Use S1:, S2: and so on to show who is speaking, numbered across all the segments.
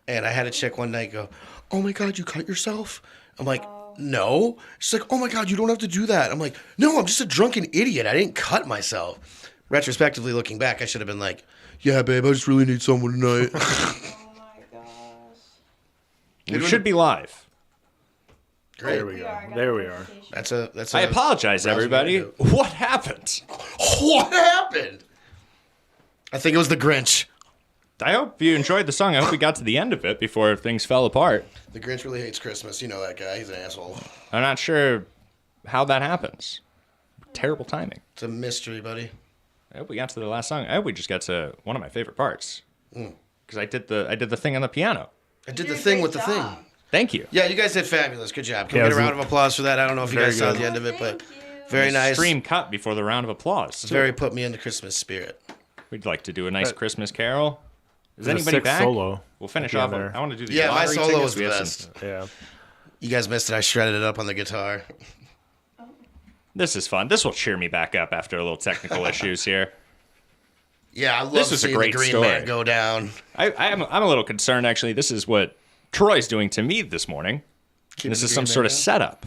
S1: And I had a chick one night go, "Oh my God, you cut yourself?" I'm like, "No." She's like, "Oh my God, you don't have to do that." I'm like, "No, I'm just a drunken idiot. I didn't cut myself." Retrospectively looking back, I should have been like, "Yeah, babe, I just really need someone tonight."
S2: Oh my gosh.
S3: We should be live.
S1: Great.
S4: There we go. There we are.
S1: That's a.
S3: I apologize, everybody. What happened?
S1: What happened? I think it was the Grinch.
S3: I hope you enjoyed the song. I hope we got to the end of it before things fell apart.
S1: The Grinch really hates Christmas. You know that guy. He's an asshole.
S3: I'm not sure how that happens. Terrible timing.
S1: It's a mystery, buddy.
S3: I hope we got to the last song. I hope we just got to one of my favorite parts. Because I did the thing on the piano.
S1: I did the thing with the thing.
S3: Thank you.
S1: Yeah, you guys did fabulous. Good job. Can
S4: Yeah,
S1: we get a
S4: it was
S1: round of applause for that? I don't know if you guys saw
S4: good.
S1: the end of it, but
S2: Thank you.
S1: very nice.
S3: Extreme cut before the round of applause.
S1: It's very put me into Christmas spirit.
S3: We'd like to do a nice Christmas carol. Is
S4: There's a
S3: anybody
S4: sick
S3: back?
S4: solo
S3: We'll finish
S4: at the
S3: off.
S4: end there.
S3: I want to do the
S1: Yeah, my
S3: lottery
S1: solo
S3: tickets.
S1: was the
S3: We have
S1: best.
S4: Yeah.
S1: You guys missed it. I shredded it up on the guitar.
S3: This is fun. This will cheer me back up after a little technical issues here.
S1: Yeah, I love
S3: This was a
S1: seeing
S3: great
S1: the Green
S3: story.
S1: Man go down.
S3: I'm a little concerned, actually. This is what Troy's doing to me this morning. This
S1: the
S3: is some
S1: Green
S3: sort
S1: Man
S3: of
S1: down?
S3: setup.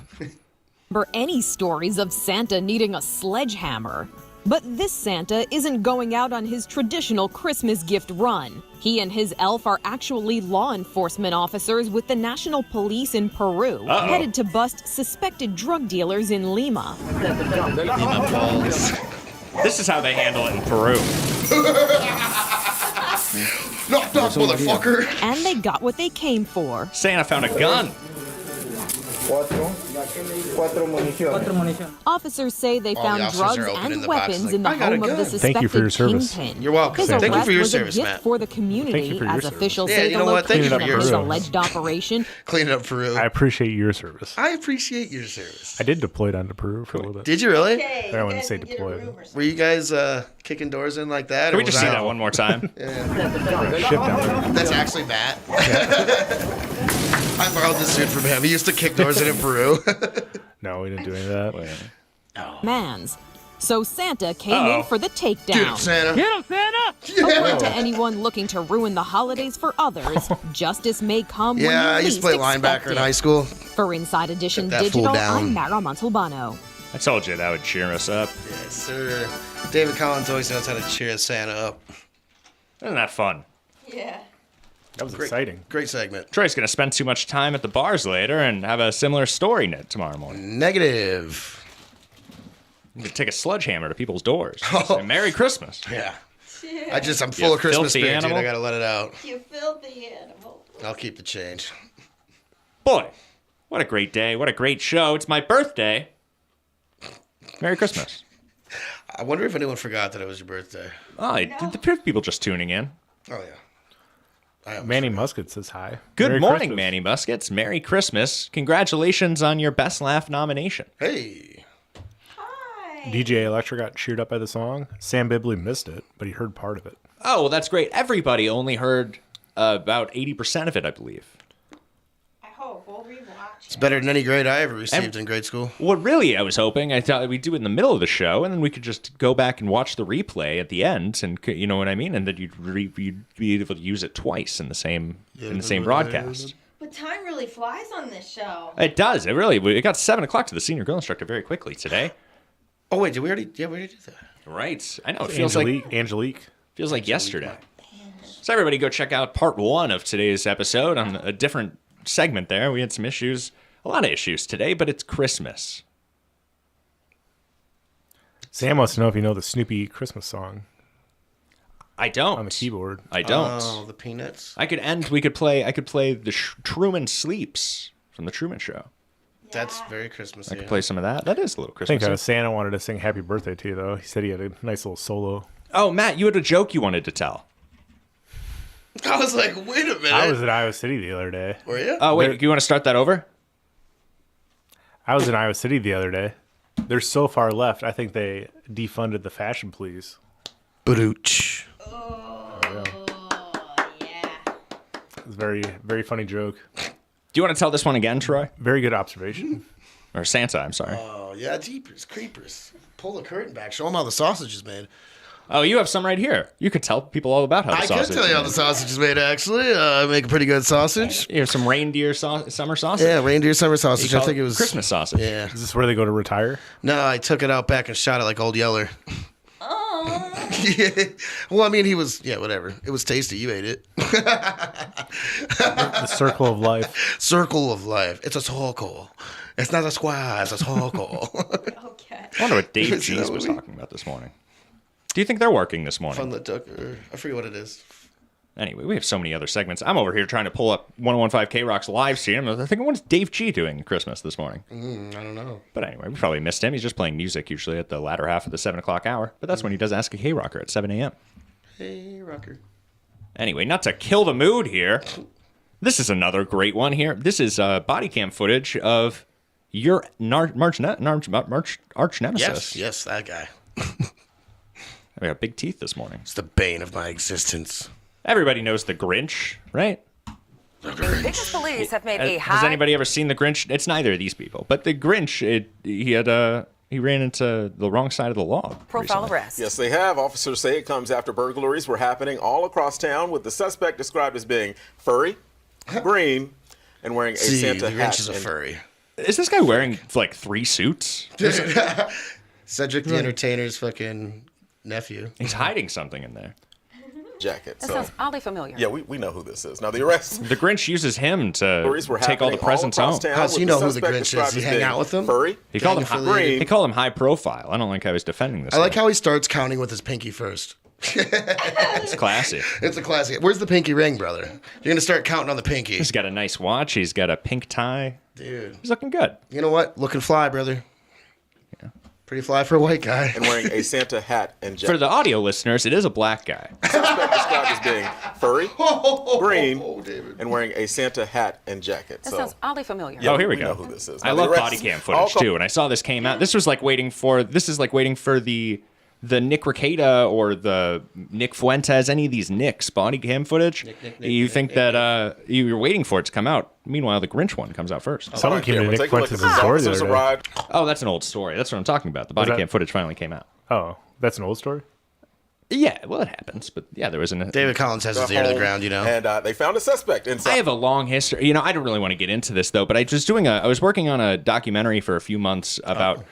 S5: Remember any stories of Santa needing a sledgehammer. But this Santa isn't going out on his traditional Christmas gift run. He and his elf are actually law enforcement officers with the National Police in Peru, headed to bust suspected drug dealers in Lima.
S3: This is how they handle it in Peru.
S1: Knock, knock, motherfucker.
S5: And they got what they came for.
S3: Santa found a gun.
S5: Officers say they
S1: All
S5: found
S1: the officers
S5: drugs
S1: are opening
S5: and
S1: the box
S5: weapons
S1: like,
S5: in the
S1: "I got a
S5: home of the
S1: gun."
S5: suspected
S4: Thank you for your service.
S5: kingpin.
S1: You're welcome.
S5: His
S1: Thank you
S5: arrest
S1: for your
S5: was a
S1: service,
S5: gift
S1: Matt.
S5: for the community,
S4: Thank you for your
S5: as
S4: service.
S5: officials
S1: Yeah,
S5: say
S1: you
S5: the
S1: know what? Thank you
S5: location
S1: for
S5: of his
S1: yours.
S5: alleged operation.
S1: Clean it up Peru.
S4: I appreciate your service.
S1: I appreciate your service.
S4: I did deploy down to Peru for a little bit.
S1: Did you really?
S2: Okay,
S4: I don't
S2: you
S4: wanna
S2: guys
S4: say
S2: can get a
S4: deployed.
S2: room or something.
S1: Were you guys kicking doors in like that?
S3: Can
S1: or
S3: we just
S1: was
S3: see
S1: I-
S3: that one more time?
S4: Ship down there.
S1: That's actually Matt. I borrowed this suit from him. He used to kick doors in Peru.
S4: No, we didn't do any of that.
S5: Mans. So Santa came in for the
S1: Get him,
S5: takedown.
S1: Santa.
S5: A word to anyone looking to ruin the holidays for others. Justice may come when
S1: Yeah,
S5: you
S1: I used
S5: least
S1: to play
S5: expect
S1: linebacker in
S5: it.
S1: high school.
S5: For Inside Edition
S1: Get that fool
S5: Digital,
S1: down.
S5: I'm Mara Montalbano.
S3: I told you that would cheer us up.
S1: Yes, sir. David Collins always knows how to cheer Santa up.
S3: Isn't that fun?
S2: Yeah.
S4: That was exciting.
S1: Great segment.
S3: Troy's going to spend too much time at the bars later and have a similar story knit tomorrow morning.
S1: Negative.
S3: You can take a sledgehammer to people's doors. Say, Merry Christmas.
S1: Yeah.
S2: Yeah.
S1: I'm full
S3: You
S1: of Christmas
S3: filthy
S1: spirit, dude.
S3: animal.
S1: I gotta let it out.
S2: You filthy animal.
S1: I'll keep the change.
S3: Boy, what a great day. What a great show. It's my birthday. Merry Christmas.
S1: I wonder if anyone forgot that it was your birthday.
S3: Oh, the people just tuning in.
S1: Oh, yeah. I almost
S4: Manny
S1: forgot.
S4: Musket says hi.
S3: Good
S4: Merry
S3: morning,
S4: Christmas.
S3: Manny Muskets. Merry Christmas. Congratulations on your Best Laugh nomination.
S1: Hey.
S2: Hi.
S4: DJ Electra got cheered up by the song. Sam Bibley missed it, but he heard part of it.
S3: Oh, well, that's great. Everybody only heard about 80% of it, I believe.
S2: I hope we'll rewatch.
S1: It's better than any grade I ever received in grade school.
S3: What really I was hoping, I thought we'd do it in the middle of the show, and then we could just go back and watch the replay at the end, and you know what I mean, and then you'd be able to use it twice in the same broadcast.
S2: But time really flies on this show.
S3: It does. It got 7 o'clock to the senior girl instructor very quickly today.
S1: Oh, wait, did we already? Yeah, we already did that.
S3: Right. I know. It
S4: Angelique.
S3: feels like yesterday. So everybody go check out part 1 of today's episode on a different segment there. We had some issues, a lot of issues today, but it's Christmas.
S4: Sam wants to know if you know the Snoopy Christmas song
S3: I don't.
S4: on the keyboard.
S3: I don't.
S1: Oh, the peanuts.
S3: I could play the Truman Sleeps from the Truman Show.
S1: That's very Christmassy.
S3: I could play some of that. That is a little
S4: I think
S3: Christmas.
S4: Santa wanted to sing Happy Birthday to you, though. He said he had a nice little solo.
S3: Oh, Matt, you had a joke you wanted to tell.
S1: I was like, wait a minute.
S4: I was at Iowa City the other day.
S1: Were you?
S3: Oh, wait, do you want to start that over?
S4: I was in Iowa City the other day. There's so far left. I think they defunded the Fashion Please.
S1: Badooch.
S2: Oh, yeah.
S4: It's a very, very funny joke.
S3: Do you want to tell this one again, Troy?
S4: Very good observation.
S3: Or Santa, I'm sorry.
S1: Oh, yeah, jeepers, creepers. Pull the curtain back. Show them how the sausage is made.
S3: Oh, you have some right here. You could tell people all about how the
S1: I
S3: sausage
S1: can tell you how the sausage is made, actually. I make a pretty good sausage.
S3: Here's some reindeer summer sausage.
S1: Yeah, reindeer summer
S3: You
S1: sausage.
S3: call
S1: I think it was
S3: Christmas sausage.
S1: Yeah.
S4: Is this where they go to retire?
S1: No, I took it out back and shot it like Old Yeller.
S2: Oh.
S1: Yeah. Well, I mean, he was, whatever. It was tasty. You ate it.
S4: The circle of life.
S1: Circle of life. It's a circle. It's not a square. It's a circle.
S2: Okay.
S3: I wonder what Dave
S1: You see that
S3: Cheese was
S1: movie?
S3: talking about this morning. Do you think they're working this morning?
S1: Fun the Tucker. I forget what it is.
S3: Anyway, we have so many other segments. I'm over here trying to pull up 1015 K-Rock's live stream. I'm thinking, what's Dave G doing Christmas this morning?
S1: I don't know.
S3: But anyway, we probably missed him. He's just playing music usually at the latter half of the 7 o'clock hour. But that's when he does Ask a K-Rocker at 7 a.m.
S1: Hey, rocker.
S3: Anyway, not to kill the mood here. This is another great one here. This is body cam footage of your arch nemesis.
S1: Yes, that guy.
S3: We got big teeth this morning.
S1: It's the bane of my existence.
S3: Everybody knows the Grinch, right?
S6: Texas police have made a
S3: Has
S6: high
S3: anybody ever seen the Grinch? It's neither of these people, but the Grinch, he ran into the wrong side of the law.
S6: profile
S3: recently.
S6: arrest.
S7: Yes, they have. Officers say it comes after burglaries were happening all across town, with the suspect described as being furry, green, and wearing a
S1: See,
S7: Santa
S1: the
S7: hat.
S1: Grinch is a
S7: and-
S1: furry.
S3: Is this guy wearing like 3 suits?
S1: Cedric the Entertainer's fucking nephew.
S3: He's hiding something in there.
S7: jacket.
S6: That
S7: So,
S6: sounds oddly familiar.
S7: yeah, we know who this is. Now, the arrest
S3: The Grinch uses him to
S7: burglaries were
S3: take all the
S7: happening
S3: presents home.
S7: across town,
S1: How does
S7: with
S1: he know who the
S7: suspect
S1: Grinch is?
S7: described
S1: He
S7: as
S1: hang
S7: being
S1: out with him?
S7: Furry,
S3: He called him
S1: Gang-affiliated.
S3: They call him high profile. I don't like how he's defending this.
S1: I like
S3: guy.
S1: how he starts counting with his pinky first.
S3: It's classy.
S1: It's a classic. Where's the pinky ring, brother? You're gonna start counting on the pinky.
S3: He's got a nice watch. He's got a pink tie.
S1: Dude.
S3: He's looking good.
S1: You know what? Looking fly, brother. Pretty fly for a white guy.
S7: and wearing a Santa hat and
S3: For
S7: jacket.
S3: the audio listeners, it is a black guy.
S7: Suspect described as being furry, green,
S1: Oh, David.
S7: and wearing a Santa hat and jacket.
S6: That
S7: So,
S6: sounds oddly familiar.
S7: yeah,
S3: Oh, here we
S7: know
S3: go.
S7: who this is.
S3: I
S7: Now, the
S3: love
S7: arrest-
S3: body cam
S7: all
S3: footage too. When I saw this came out, this was like waiting for the Nick Rekieta or the Nick Fuentes, any of these Nicks body cam footage. You think that you're waiting for it to come out. Meanwhile, the Grinch one comes out first.
S4: Someone came to
S7: Camera,
S4: Nick
S7: take a look
S4: Fuentes'
S7: at this.
S4: store the
S7: Officers
S4: other day.
S7: arrived.
S3: Oh, that's an old story. That's what I'm talking about. The body
S4: that-
S3: cam footage finally came out.
S4: Oh, that's an old story?
S3: Yeah, well, it happens. But yeah, there was an.
S1: David Collins has his ear to the
S7: home,
S1: ground, you know.
S7: And they found a suspect inside.
S3: I have a long history. You know, I don't really want to get into this though, but I was working on a documentary for a few months about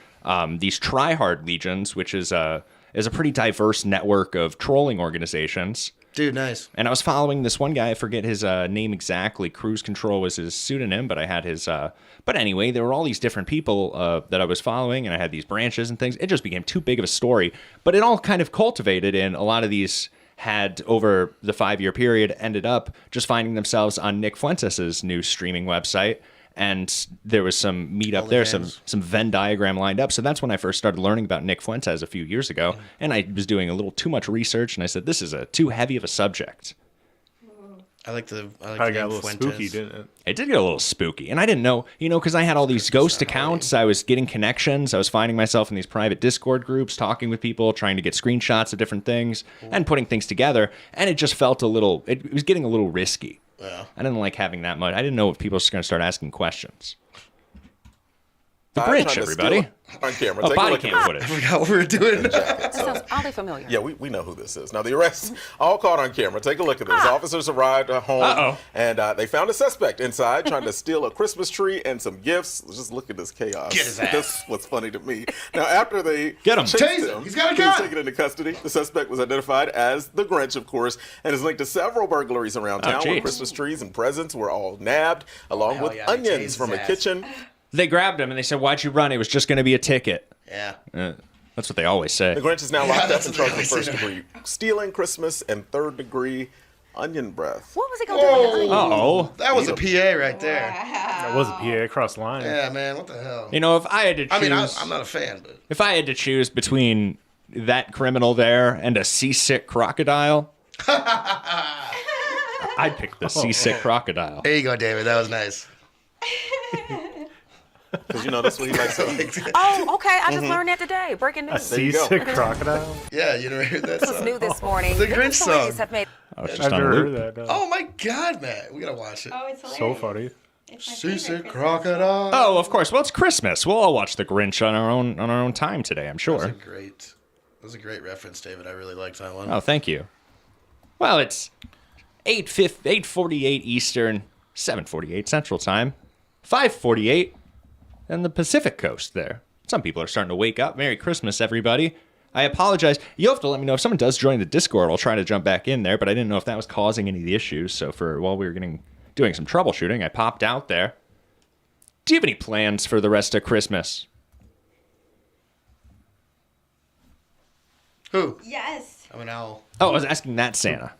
S3: these tryhard legions, which is a pretty diverse network of trolling organizations.
S1: Dude, nice.
S3: And I was following this one guy. I forget his name exactly. Cruise Control was his pseudonym, but I had his. But anyway, there were all these different people that I was following, and I had these branches and things. It just became too big of a story. But it all kind of cultivated, and a lot of these had, over the 5-year period, ended up just finding themselves on Nick Fuentes' new streaming website. And there was some meetup there, some Venn diagram lined up. So that's when I first started learning about Nick Fuentes a few years ago. And I was doing a little too much research, and I said, this is too heavy of a subject.
S1: I like the
S4: I
S1: name
S4: got a little
S1: Fuentes.
S4: spooky, didn't it?
S3: It did get a little spooky. And I didn't know, because I had all these ghost accounts. I was getting connections. I was finding myself in these private Discord groups, talking with people, trying to get screenshots of different things and putting things together. And it just felt it was getting a little risky.
S1: Yeah.
S3: I didn't like having that much. I didn't know if people were going to start asking questions. The
S7: Trying
S3: Grinch,
S7: to
S3: everybody.
S7: steal on camera.
S3: Oh,
S7: Take a
S3: body
S7: look at
S3: cam
S7: this
S3: footage.
S1: I forgot what we were doing.
S7: jacket.
S6: That
S7: So,
S6: sounds oddly familiar.
S7: yeah, we know who this is. Now, the arrests all caught on camera. Take a look at this. Officers arrived at home,
S3: Uh-oh.
S7: and they found a suspect inside trying to steal a Christmas tree and some gifts. Just look at this chaos.
S1: Get his ass.
S7: This was funny to me. Now, after they
S3: Get him.
S7: chased
S1: Tase him. He's got a
S7: he was
S1: gun.
S7: taken into custody. The suspect was identified as the Grinch, of course, and is linked to several burglaries around town where
S3: geez.
S7: Christmas trees and presents were all nabbed, along
S1: Hell
S7: with
S1: yeah, they tased
S7: onions
S1: his
S7: from a
S1: ass.
S7: kitchen.
S3: They grabbed him and they said, "Why'd you run? It was just going to be a ticket."
S1: Yeah.
S3: That's what they always say.
S7: The Grinch is now locked up
S1: that's
S7: and
S1: what
S7: charged with
S1: they always
S7: first
S1: say.
S7: degree stealing Christmas and third degree onion breath.
S6: What was he going to do with the onion?
S3: Oh,
S1: That was a PA right there.
S4: That was a PA across the line.
S1: Yeah, man. What the hell?
S3: if I had to choose,
S1: I mean, I'm not a fan, but
S3: if I had to choose between that criminal there and a seasick crocodile, I'd pick the seasick crocodile.
S1: there you go, David. That was nice.
S7: Because, that's what he likes to eat.
S6: Oh, okay. I just learned that today. Breaking
S4: A
S6: news.
S7: you go.
S4: seasick crocodile?
S1: Yeah, you never heard that
S6: This was
S1: song?
S6: new this morning.
S1: The
S6: Texas
S1: Grinch
S6: police
S1: song.
S6: have made
S3: I was just
S4: I've
S3: on a
S4: never
S3: loop.
S4: heard that.
S1: Oh my God, man. We gotta watch it.
S2: Oh, it's hilarious.
S4: So funny.
S2: It's my
S1: Seasick
S2: favorite Christmas
S1: crocodile.
S3: Oh, of course. Well, it's Christmas. We'll all watch The Grinch on our own time today, I'm
S1: Those are
S3: sure.
S1: great. That was a great reference, David. I really liked that one.
S3: Oh, thank you. Well, it's 8:48 Eastern, 7:48 Central Time, 5:48 on the Pacific Coast there. Some people are starting to wake up. Merry Christmas, everybody. I apologize. You'll have to let me know if someone does join the Discord. I'll try to jump back in there, but I didn't know if that was causing any of the issues. So while we were doing some troubleshooting, I popped out there. Do you have any plans for the rest of Christmas?
S1: Who?
S2: Yes.
S1: I'm an owl.
S3: Oh, I was asking that Santa.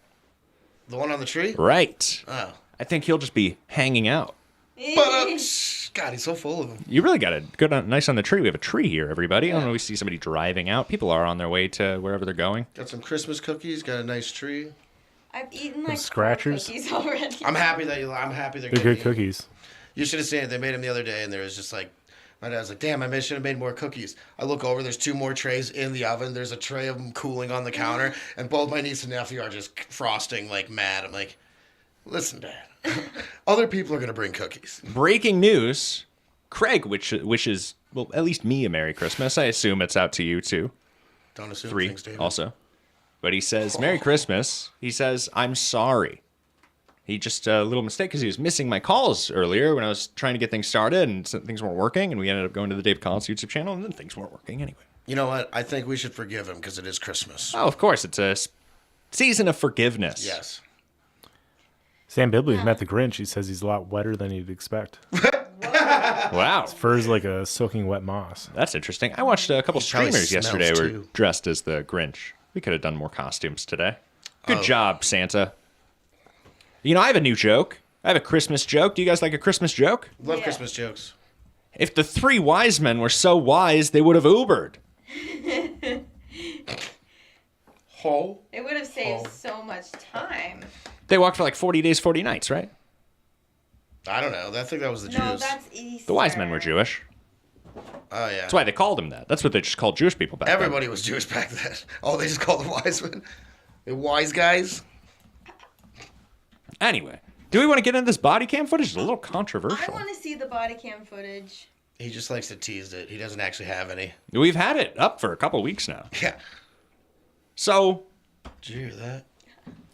S1: The one on the tree?
S3: Right.
S1: Oh.
S3: I think he'll just be hanging out.
S1: God, he's so full of them.
S3: You really got it good, nice on the tree. We have a tree here, everybody. I don't know. We see somebody driving out. People are on their way to wherever they're going.
S1: Got some Christmas cookies. Got a nice tree.
S2: I've eaten like
S4: Scratchers?
S2: 4 cookies already.
S1: I'm happy they're
S4: They're good cookies.
S1: You should have seen it. They made them the other day, and there was just like, my dad was like, damn, I should have made more cookies. I look over, there's 2 more trays in the oven. There's a tray of them cooling on the counter, and both my niece and nephew are just frosting like mad. I'm like, listen, Dad, other people are going to bring cookies.
S3: Breaking news. Craig wishes, well, at least me a Merry Christmas. I assume it's out to you, too.
S1: Don't assume
S3: 3
S1: things, David.
S3: also. But he says, Merry Christmas. He says, I'm sorry. He just a little mistake because he was missing my calls earlier when I was trying to get things started and things weren't working, and we ended up going to the Dave Collins YouTube channel, and then things weren't working anyway.
S1: You know what? I think we should forgive him because it is Christmas.
S3: Oh, of course. It's a season of forgiveness.
S1: Yes.
S4: Sam Bibley's met the Grinch. He says he's a lot wetter than you'd expect.
S3: Wow.
S4: Fur's like a soaking wet moss.
S3: That's interesting. I watched a couple
S1: probably
S3: streamers
S1: smells,
S3: yesterday who were
S1: too.
S3: dressed as the Grinch. We could have done more costumes today. Good job, Santa. You know, I have a new joke. I have a Christmas joke. Do you guys like a Christmas joke?
S1: Love
S2: Yeah.
S1: Christmas jokes.
S3: If the 3 wise men were so wise, they would have Ubered.
S1: Ho.
S2: It would have saved so much time.
S3: They walked for like 40 days, 40 nights, right?
S1: I don't know. I think that was the
S2: No,
S1: Jews.
S2: that's Easter.
S3: The wise men were Jewish.
S1: Oh, yeah.
S3: That's why they called them that. That's what they just called Jewish people back then.
S1: Everybody was Jewish back then. Oh, they just called the wise men. The wise guys.
S3: Anyway, do we want to get into this body cam footage? It's a little
S2: I
S3: controversial.
S2: want to see the body cam footage.
S1: He just likes to tease it. He doesn't actually have any.
S3: We've had it up for a couple weeks now.
S1: Yeah.
S3: So,
S1: Did you hear that?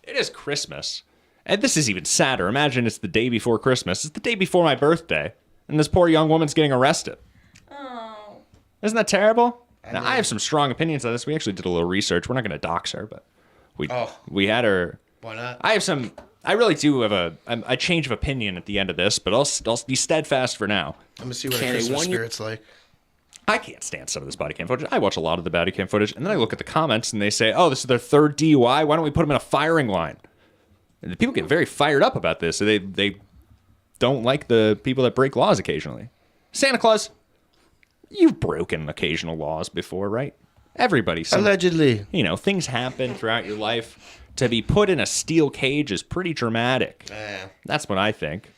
S3: it is Christmas. And this is even sadder. Imagine it's the day before Christmas. It's the day before my birthday. And this poor young woman's getting arrested.
S2: Oh.
S3: Isn't that terrible? Now, I have some strong opinions on this. We actually did a little research. We're not going to dox her, but we had her.
S1: Why not?
S3: I really do have a change of opinion at the end of this, but I'll be steadfast for now.
S1: Let me see what a Christmas spirit's like.
S3: I can't stand some of this body cam footage. I watch a lot of the body cam footage, and then I look at the comments, and they say, oh, this is their 3rd DUI. Why don't we put them in a firing line? And the people get very fired up about this. So they don't like the people that break laws occasionally. Santa Claus, you've broken occasional laws before, right? Everybody.
S1: Allegedly.
S3: You know, things happen throughout your life. To be put in a steel cage is pretty dramatic. That's what I think.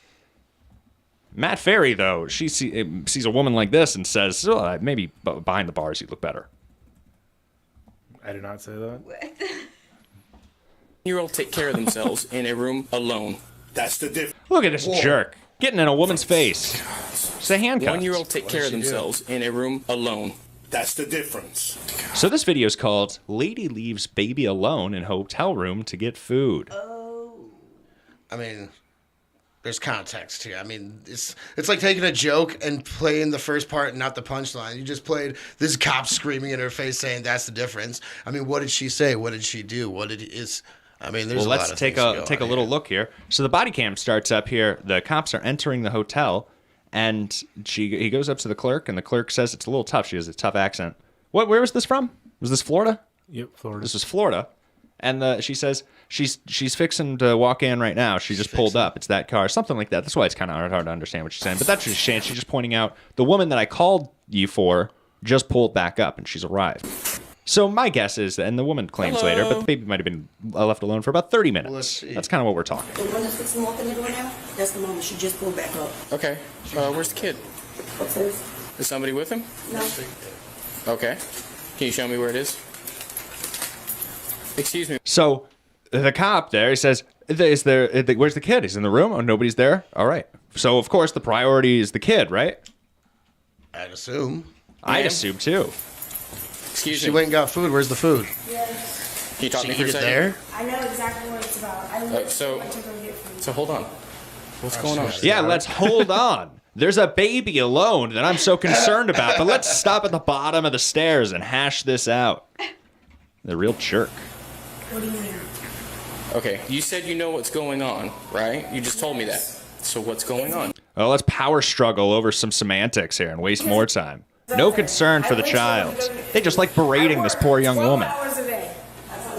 S3: Matt Ferry, though, she sees a woman like this and says, oh, maybe behind the bars you'd look better.
S4: I did not say that.
S8: Year-old take care of themselves in a room alone.
S9: That's the difference.
S3: Look at this jerk getting in a woman's face. It's a handcuff.
S8: 1-year-old take care of themselves in a room alone.
S9: That's the difference.
S3: So this video is called Lady Leaves Baby Alone in Hotel Room to Get Food.
S1: I mean, there's context here. I mean, it's like taking a joke and playing the first part and not the punchline. You just played this cop screaming in her face saying that's the difference. I mean, what did she say? What did she do? I mean, there's
S3: Well,
S1: a lot
S3: let's
S1: of
S3: take
S1: things
S3: a little look here. So the body cam starts up here. The cops are entering the hotel, and he goes up to the clerk, and the clerk says it's a little tough. She has a tough accent. Where was this from? Was this Florida?
S4: Yep, Florida.
S3: This was Florida. And she says she's fixing to walk in right now. She just pulled up. It's that car. Something like that. That's why it's kind of hard to understand what she's saying. But that's what she's saying. She's just pointing out the woman that I called you for just pulled back up, and she's arrived. So my guess is, and the woman claims later, but the baby might have been left alone for about 30 minutes.
S1: Well, let's see.
S3: That's kind of what we're talking.
S10: The one that's fixing to walk in the door now, that's the moment she just pulled back up.
S8: Okay. Where's the kid?
S10: Upstairs?
S8: Is somebody with him?
S10: No.
S8: Okay. Can you show me where it is? Excuse me.
S3: So the cop there, he says, where's the kid? He's in the room. Oh, nobody's there? All right. So, of course, the priority is the kid, right?
S1: I'd assume.
S3: I'd assume, too.
S8: Excuse
S1: She
S8: me.
S1: went and got food. Where's the food?
S10: Yes.
S8: Can you talk
S1: She
S8: to me for
S1: eat
S8: a
S1: it
S8: second?
S1: there?
S10: I know exactly what it's about. I went
S8: so-
S10: to go get food.
S8: So hold on. What's going on?
S3: Yeah, let's hold on. There's a baby alone that I'm so concerned about, but let's stop at the bottom of the stairs and hash this out. The real jerk.
S10: What do you mean?
S8: Okay, you said you know what's going on, right? You just told me that. So what's going on?
S3: Well, let's power struggle over some semantics here and waste more time. No concern for the child. They just like berating this poor young
S10: 12
S3: woman.
S10: hours a day.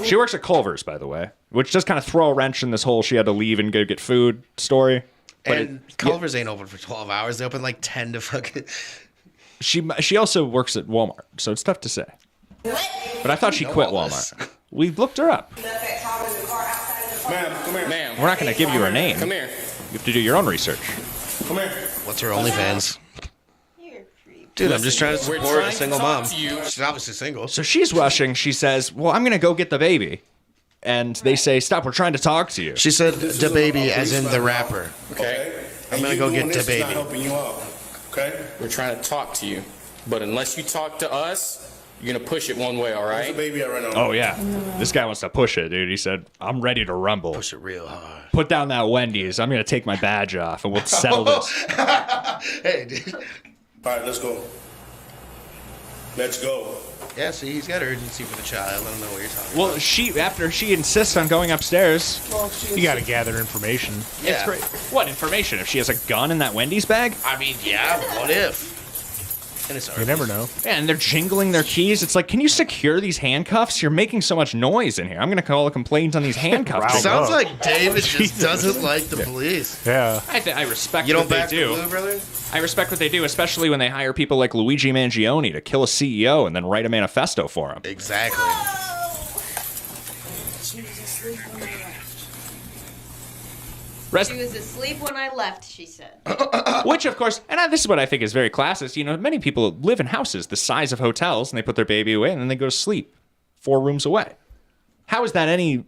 S3: She works at Culver's, by the way, which does kind of throw a wrench in this whole she had to leave and go get food story. But
S1: And Culver's ain't open for 12 hours. They open like 10 to fucking.
S3: she also works at Walmart, so it's tough to say. But I thought she quit
S1: all this.
S3: Walmart. We looked her up.
S9: Ma'am, come here.
S8: Ma'am.
S3: We're not going to give you her name.
S8: Come here.
S3: You have to do your own research.
S9: Come here.
S1: What's her OnlyFans?
S2: You're a creep.
S1: Dude, I'm just trying to
S8: We're
S1: support
S8: trying
S1: a
S8: to
S1: single
S8: talk
S1: mom.
S8: to you.
S1: She's obviously single.
S3: So she's rushing. She says, well, I'm going to go get the baby. And they say, stop, we're trying to talk to you.
S1: She said
S9: This
S1: the
S9: is
S1: baby
S9: about
S1: as in
S9: police
S1: the
S9: matter.
S1: rapper.
S8: Okay?
S1: I'm gonna
S9: You
S1: go
S9: doing
S1: get
S9: this
S1: the
S9: is not
S1: baby.
S9: helping you out. Okay?
S8: We're trying to talk to you. But unless you talk to us, you're going to push it one way, all
S9: Where's the
S8: right?
S9: baby at right now?
S3: Oh, yeah. This guy wants to push it, dude. He said, I'm ready to rumble.
S1: Push it real hard.
S3: Put down that Wendy's. I'm going to take my badge off and we'll settle this.
S1: Hey, dude.
S9: All right, let's go. Let's go.
S1: Yeah, see, he's got urgency for the child. I don't know what you're talking
S3: Well, after she insists on going upstairs,
S4: You got to gather information.
S1: about. Yeah.
S3: what information? If she has a gun in that Wendy's bag?
S1: I mean, yeah, what if? And it's
S4: You never know.
S3: Yeah, and they're jingling their keys. It's like, can you secure these handcuffs? You're making so much noise in here. I'm going to call a complaint on these handcuffs.
S4: Wow.
S1: Sounds
S4: up.
S1: like David just doesn't like the police.
S4: Yeah.
S3: I respect
S1: You
S3: what
S1: don't
S3: they
S1: back the
S3: do.
S1: blue, brother?
S3: I respect what they do, especially when they hire people like Luigi Mangione to kill a CEO and then write a manifesto for him.
S1: Exactly.
S10: She was asleep when I left.
S3: Rest-
S2: She was asleep when I left, she said.
S3: Which, of course, and this is what I think is very classist. You know, many people live in houses the size of hotels, and they put their baby away, and then they go to sleep 4 rooms away. How is that any?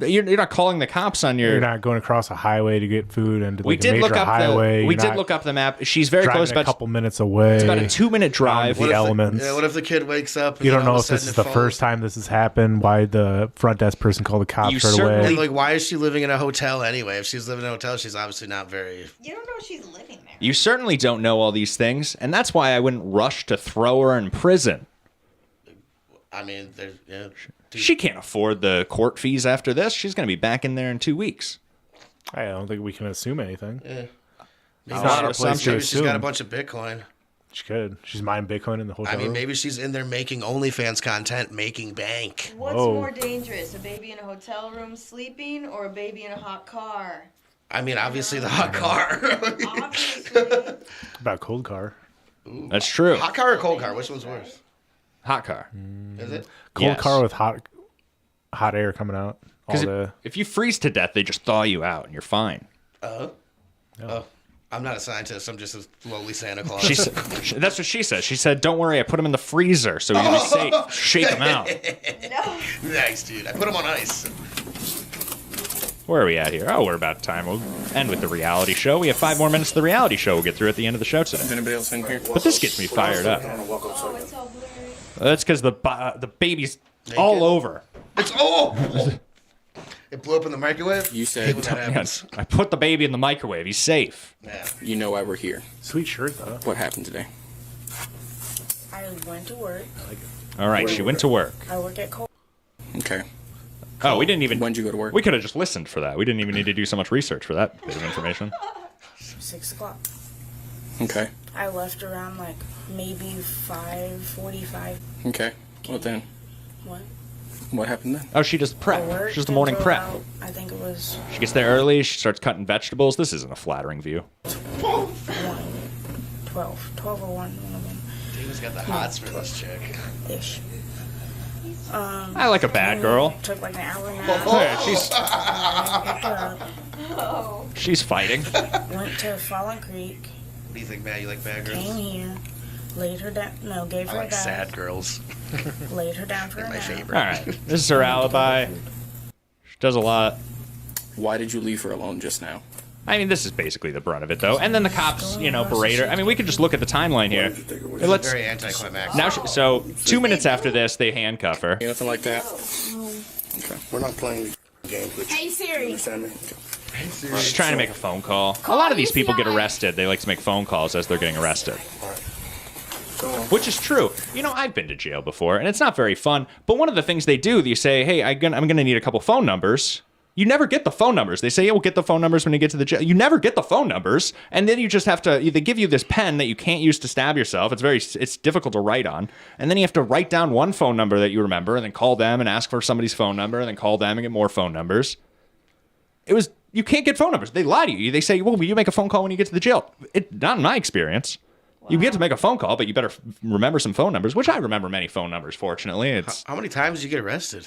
S3: You're not calling the cops on your.
S4: You're not going across a highway to get food and to
S3: we
S4: like a
S3: did
S4: major
S3: look up
S4: highway.
S3: the. We
S4: You're
S3: did
S4: not
S3: look up the map. She's very
S4: driving
S3: close,
S4: a
S3: but
S4: couple minutes away.
S3: it's about a 2-minute drive.
S4: The elements.
S1: Yeah, what if the kid wakes up and
S4: You
S1: then
S4: don't
S1: all
S4: know
S1: of
S4: if
S1: a
S4: this
S1: sudden
S4: is the
S1: it falls?
S4: first time this has happened. Why the front desk person called the cops
S3: You
S4: right
S3: certainly-
S1: And,
S4: away?
S1: like, why is she living in a hotel anyway? If she's living in a hotel, she's obviously not very.
S2: You don't know she's living there.
S3: You certainly don't know all these things, and that's why I wouldn't rush to throw her in prison.
S1: I mean, there's. Yeah, dude,
S3: She can't afford the court fees after this. She's going to be back in there in 2 weeks.
S4: I don't think we can assume anything.
S1: maybe
S4: It's not our
S3: she-
S4: place to
S1: maybe she's got a
S4: assume.
S1: bunch of Bitcoin.
S4: She could. She's mined Bitcoin in the hotel
S1: I mean,
S4: room.
S1: maybe she's in there making OnlyFans content, making bank.
S2: What's
S4: Whoa.
S2: more dangerous, a baby in a hotel room sleeping or a baby in a hot car?
S1: I mean, obviously the hot car.
S2: Obviously.
S4: About cold car.
S3: That's true.
S1: Hot car or cold car? Which one's worse?
S3: Hot car.
S1: Is it?
S4: Cold
S3: Yes.
S4: car with hot air coming out. All
S3: Because
S4: the
S3: if you freeze to death, they just thaw you out and you're fine.
S1: Oh, I'm not a scientist. I'm just a lowly Santa Claus.
S3: She said, that's what she said. She said, "Don't worry, I put him in the freezer so he'll be safe. Shake him out."
S2: No.
S1: Nice, dude. I put him on ice.
S3: Where are we at here? Oh, we're about time. We'll end with the reality show. We have 5 more minutes of the reality show we'll get through at the end of the show
S8: Is
S3: today.
S8: anybody else in here?
S3: But this gets me fired up.
S2: Oh, it's all blurry.
S3: That's because the baby's all over.
S1: It's it blew up in the microwave.
S8: You
S1: Hate
S8: said
S1: when that happens.
S3: I put the baby in the microwave. He's safe.
S1: Yeah.
S8: you know why we're here.
S4: sweet shirt though.
S8: What happened today?
S10: I went to work.
S3: All right, she went to work.
S10: I work at Cold.
S8: Okay.
S3: Oh, we didn't even.
S8: When'd you go to work?
S3: We could have just listened for that. We didn't even need to do so much research for that bit of information.
S10: 6 o'clock.
S8: Okay.
S10: I left around like maybe 5:45.
S8: Okay. Well then,
S10: What?
S8: what happened then?
S3: Oh, she just
S10: I
S3: prep.
S10: worked
S3: She's the morning
S10: until
S3: prep.
S10: about, I think it was
S3: She gets there early. She starts cutting vegetables. This isn't a flattering view.
S10: 12 or 1, one of them
S1: David's got the hots for this chick.
S10: ish.
S3: I like a bad girl.
S10: Took like an hour and a
S3: Oh,
S10: half.
S3: yeah,
S10: Picked her up.
S3: she's fighting.
S10: Went to Fallen Creek.
S1: What do you think, Matt? You like bad
S10: Came
S1: girls?
S10: here. Laid her down. No, gave
S1: I
S10: her a
S1: like
S10: bath.
S1: sad girls.
S10: Laid her down for a
S1: My
S10: nap.
S1: favorite.
S3: All right, this is her alibi. She does a lot.
S8: Why did you leave her alone just now?
S3: I mean, this is basically the brunt of it, though. And then the cops, berate her. I mean, we could just look at the timeline here. Let's.
S1: Very anticlimactic.
S3: Now, so 2 minutes after this, they handcuff her.
S8: Nothing like that.
S9: We're not playing games with you.
S10: Hey Siri.
S9: Understand me?
S3: She's trying to make a phone call. A lot of these people get arrested. They like to make phone calls as they're getting arrested. Which is true. I've been to jail before, and it's not very fun. But one of the things they do, you say, hey, I'm going to need a couple phone numbers. You never get the phone numbers. They say, yeah, we'll get the phone numbers when you get to the jail. You never get the phone numbers. And then you just have to, they give you this pen that you can't use to stab yourself. It's difficult to write on. And then you have to write down one phone number that you remember and then call them and ask for somebody's phone number and then call them and get more phone numbers. You can't get phone numbers. They lie to you. They say, well, will you make a phone call when you get to the jail? Not in my experience. Wow. You get to make a phone call, but you better remember some phone numbers, which I remember many phone numbers, fortunately.
S1: How many times did you get arrested?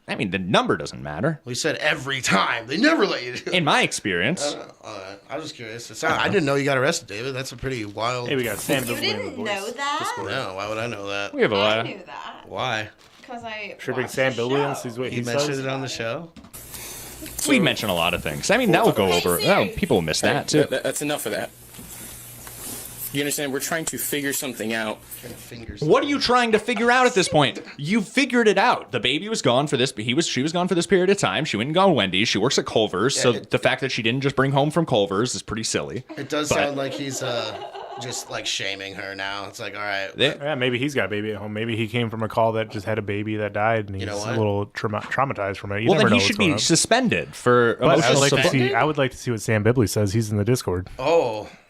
S3: The number doesn't matter.
S1: We said every time. They never let you do it.
S3: In my experience.
S1: I was just curious. I didn't know you got arrested, David. That's a pretty wild...
S4: Hey, we got Sam.
S2: You didn't know that?
S1: No, why would I know that?
S3: We have a lot
S2: I knew that.
S1: Why?
S2: Because I
S4: Should bring
S2: watched
S4: Sam
S2: the
S4: Billy in,
S2: show.
S4: see what
S1: He
S4: he
S1: mentioned
S4: says.
S1: it on the show?
S3: We mention a lot of things. I mean, that will go over. Oh, people miss that, too.
S8: That's enough of that. You understand? We're trying to figure something out.
S3: What are you trying to figure out at this point? You figured it out. The baby was gone for this. She was gone for this period of time. She went and got Wendy's. She works at Culver's. So the fact that she didn't just bring home from Culver's is pretty silly.
S1: It does sound like he's just like shaming her now. It's like, all right.
S4: Yeah, maybe he's got a baby at home. Maybe he came from a call that just had a baby that died, and he's a little traumatized from it.
S3: Well, then he should be suspended for emotional support.
S4: I would like to see what Sam Bibley says. He's in the Discord.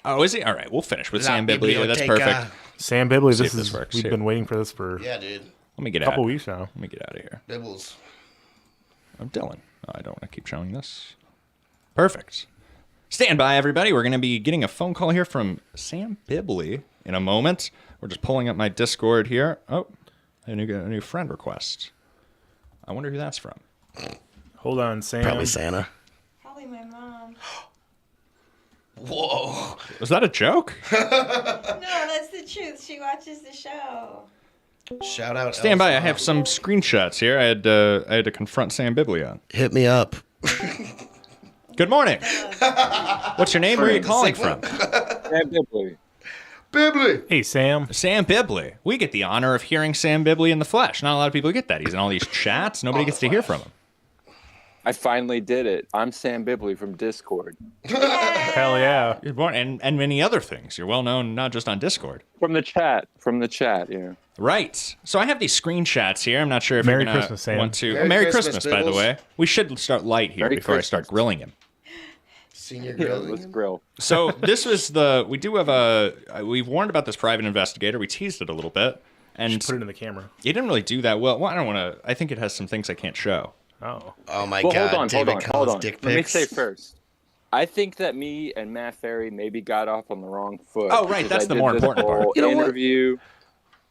S3: Oh, is he? All right, we'll finish with Sam Bibley. That's perfect.
S4: Sam Bibley,
S3: See if this works.
S4: we've been waiting for this for
S1: dude.
S3: Let me get
S4: a couple
S3: out.
S4: weeks now.
S3: Let me get out of here.
S1: Bibbles.
S3: I'm Dylan. I don't want to keep showing this. Perfect. Stand by, everybody. We're going to be getting a phone call here from Sam Bibley in a moment. We're just pulling up my Discord here. Oh, a new friend request. I wonder who that's from.
S4: Hold on, Sam.
S1: Probably Santa.
S2: Probably my mom.
S1: Whoa.
S3: Was that a joke?
S2: No, that's the truth. She watches the show.
S1: Shout out.
S3: Stand by. I have some screenshots here. I had to confront Sam Bibley on.
S1: Hit me up.
S3: Good morning. What's your name? Where are you calling from?
S11: Sam Bibley.
S1: Bibley.
S4: Hey, Sam.
S3: Sam Bibley. We get the honor of hearing Sam Bibley in the flesh. Not a lot of people get that. He's in all these chats. Nobody gets to hear from him.
S11: I finally did it. I'm Sam Bibley from Discord.
S4: Hell yeah.
S3: You're born, and many other things. You're well known not just on Discord.
S11: From the chat, yeah.
S3: Right. So I have these screenshots here. I'm not sure if
S4: Merry
S3: you're going
S4: Christmas,
S3: to
S4: Sam.
S3: want to.
S1: Merry
S3: Merry
S1: Christmas,
S3: Christmas, by the
S1: Bibbles.
S3: way. We should start light here
S11: Merry
S3: before I
S11: Christmas.
S3: start grilling him.
S1: Senior
S11: Yeah,
S1: grilling.
S11: let's grill.
S3: So this was we do have we've warned about this private investigator. We teased it a little bit. And
S4: Put it in the camera.
S3: it didn't really do that well. Well, I don't want to. I think it has some things I can't show.
S1: Oh my
S11: Well,
S1: God. David
S11: hold on.
S1: Dick
S11: Let me
S1: pics.
S11: say first. I think that me and Matt Ferry maybe got off on the wrong foot.
S3: Oh, right,
S11: because
S3: that's
S11: I
S3: the
S11: did
S3: more
S11: this
S3: important part.
S11: whole
S1: You know what?
S11: interview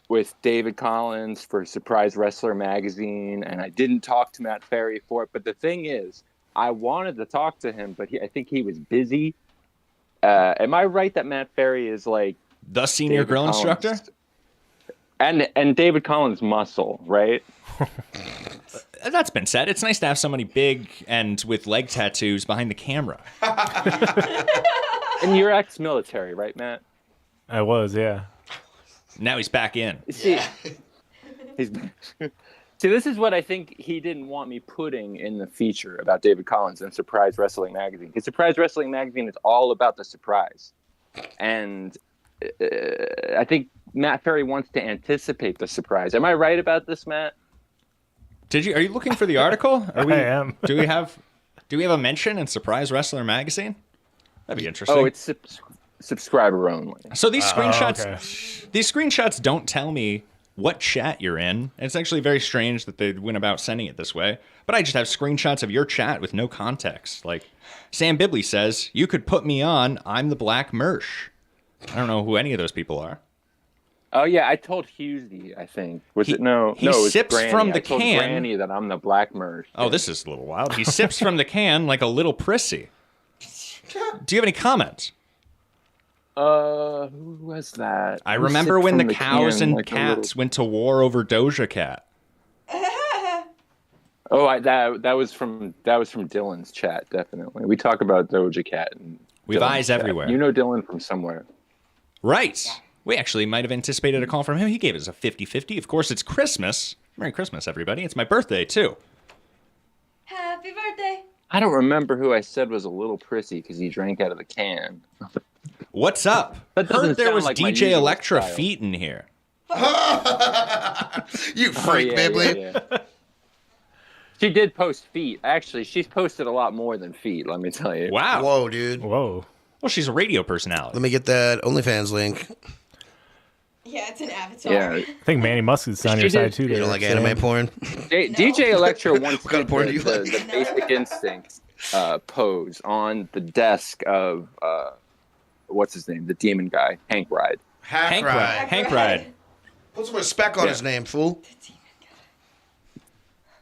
S11: with David Collins for Surprise Wrestler magazine, and I didn't talk to Matt Ferry for it. But the thing is, I wanted to talk to him, but I think he was busy. Am I right that Matt Ferry is like
S3: The senior
S11: David
S3: grill
S11: Collins?
S3: instructor?
S11: And David Collins' muscle, right?
S3: That's been said. It's nice to have somebody big and with leg tattoos behind the camera.
S11: And you're ex-military, right, Matt?
S4: I was, yeah.
S3: Now he's back in.
S11: See, see, this is what I think he didn't want me putting in the feature about David Collins in Surprise Wrestling Magazine. Because Surprise Wrestling Magazine is all about the surprise. And I think Matt Ferry wants to anticipate the surprise. Am I right about this, Matt?
S3: Are you looking for the article?
S4: I am.
S3: Do we have a mention in Surprise Wrestler Magazine? That'd be interesting.
S11: Oh, it's subscriber only.
S3: So these screenshots,
S4: okay.
S3: these screenshots don't tell me what chat you're in. It's actually very strange that they went about sending it this way. But I just have screenshots of your chat with no context. Like Sam Bibley says, "You could put me on. I'm the Black Mersh." I don't know who any of those people are.
S11: Oh yeah, I told Husey, I think. Was
S3: He-
S11: it no?
S3: he
S11: No, it was
S3: sips
S11: Granny.
S3: from the
S11: I told
S3: can.
S11: Granny that I'm the Black Mersh.
S3: Oh, this is a little wild. He sips from the can like a little prissy. Do you have any comments?
S11: Who was that?
S3: I
S11: Who
S3: remember
S11: sipped
S3: when
S11: from
S3: the cows
S11: can
S3: and
S11: like a
S3: cats went to war over Doja Cat.
S11: Oh, that was from Dylan's chat. Definitely, we talk about Doja Cat. And
S3: We've
S11: Dylan's
S3: eyes
S11: chat.
S3: everywhere.
S11: You know Dylan from somewhere.
S3: Right. We actually might have anticipated a call from him. He gave us a 50-50. Of course, it's Christmas. Merry Christmas, everybody. It's my birthday, too.
S2: Happy birthday.
S11: I don't remember who I said was a little prissy because he drank out of the can.
S3: What's up?
S11: That doesn't
S3: Heard there
S11: sound
S3: was
S11: like my
S3: DJ
S11: usual
S3: Electra
S11: style.
S3: feet in here.
S1: You freak, Bibley.
S11: Yeah. She did post feet. Actually, she's posted a lot more than feet, let me tell you.
S3: Wow.
S1: Whoa, dude.
S4: Whoa.
S3: Well, she's a radio personality.
S1: Let me get that OnlyFans link.
S2: Yeah, it's an avatar.
S11: Yeah.
S4: I think Manny Musket's on
S11: She
S4: your side
S11: did-
S4: too.
S1: You
S4: There,
S1: don't like
S4: Sam.
S1: anime porn?
S11: DJ Electra once
S1: What kind of
S11: did
S1: porn do you
S11: the
S1: like?
S11: Basic Instinct pose on the desk of, what's his name? The demon guy, Hank Ride.
S3: Hank
S1: Ride.
S3: Ride. Hank Ride.
S1: Put some respect on his name, fool.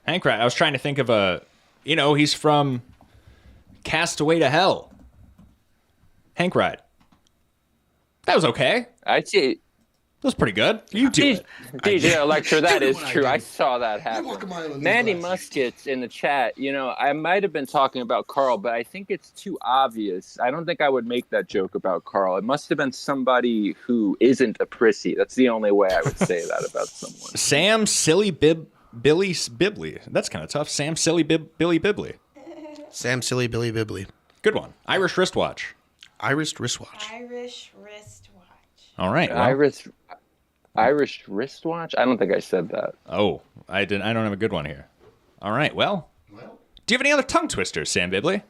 S3: Hank Ride. I was trying to think of a... You know, he's from Castaway to Hell. Hank Ride. That was okay.
S11: I see.
S3: That was pretty good. You do it.
S11: DJ Electra, that
S1: Do
S11: is
S1: what I
S11: true.
S1: do.
S11: I saw that
S1: walk a mile in
S11: happen.
S1: these
S11: Mandy
S1: glasses.
S11: Muskets in the chat, you know, I might have been talking about Carl, but I think it's too obvious. I don't think I would make that joke about Carl. It must have been somebody who isn't a prissy. That's the only way I would say that about someone.
S3: Sam Silly Billy Bibley. That's kind of tough. Sam Silly Billy Bibley.
S1: Sam Silly Billy Bibley.
S3: Good one. Irish wristwatch.
S1: Irish wristwatch.
S2: Irish wristwatch.
S3: All right. Well,
S11: Irish wristwatch? I don't think I said that.
S3: oh, I don't have a good one here. All right. Well, do you have any other tongue twisters, Sam Bibley?